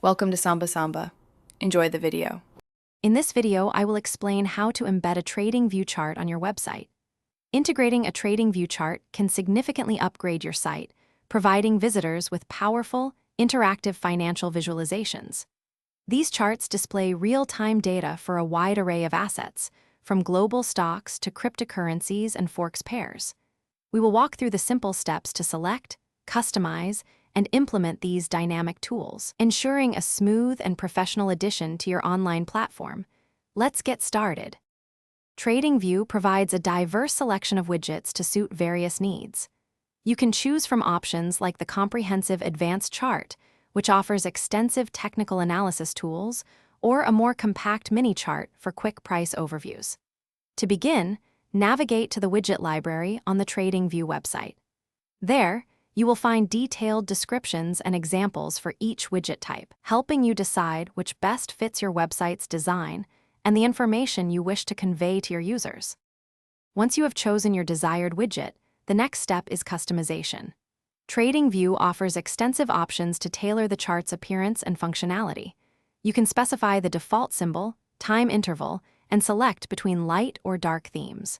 Welcome to Samba Samba. Enjoy the video. In this video, I will explain how to embed a TradingView chart on your website. Integrating a TradingView chart can significantly upgrade your site, providing visitors with powerful, interactive financial visualizations. These charts display real-time data for a wide array of assets, from global stocks to cryptocurrencies and forex pairs. We will walk through the simple steps to select, customize, and implement these dynamic tools, ensuring a smooth and professional addition to your online platform. Let's get started. TradingView provides a diverse selection of widgets to suit various needs. You can choose from options like the comprehensive advanced chart, which offers extensive technical analysis tools, or a more compact mini chart for quick price overviews. To begin, navigate to the widget library on the TradingView website. There, you will find detailed descriptions and examples for each widget type, helping you decide which best fits your website's design and the information you wish to convey to your users. Once you have chosen your desired widget, the next step is customization. TradingView offers extensive options to tailor the chart's appearance and functionality. You can specify the default symbol, time interval, and select between light or dark themes.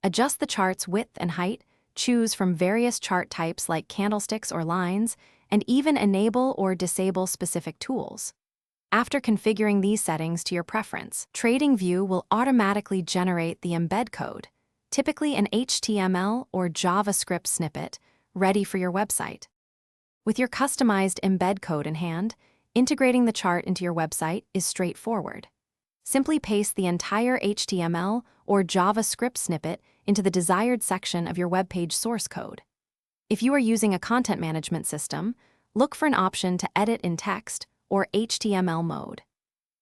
Adjust the chart's width and height, choose from various chart types like candlesticks or lines, and even enable or disable specific tools. After configuring these settings to your preference, TradingView will automatically generate the embed code, typically an HTML or JavaScript snippet, ready for your website. With your customized embed code in hand, integrating the chart into your website is straightforward. Simply paste the entire HTML or JavaScript snippet into the desired section of your web page source code. If you are using a content management system, look for an option to edit in text or HTML mode.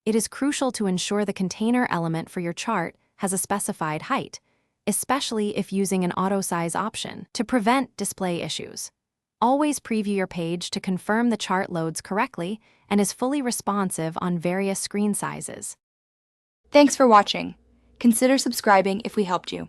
It is crucial to ensure the container element for your chart has a specified height, especially if using an auto-size option, to prevent display issues. Always preview your page to confirm the chart loads correctly and is fully responsive on various screen sizes. Thanks for watching. Consider subscribing if we helped you.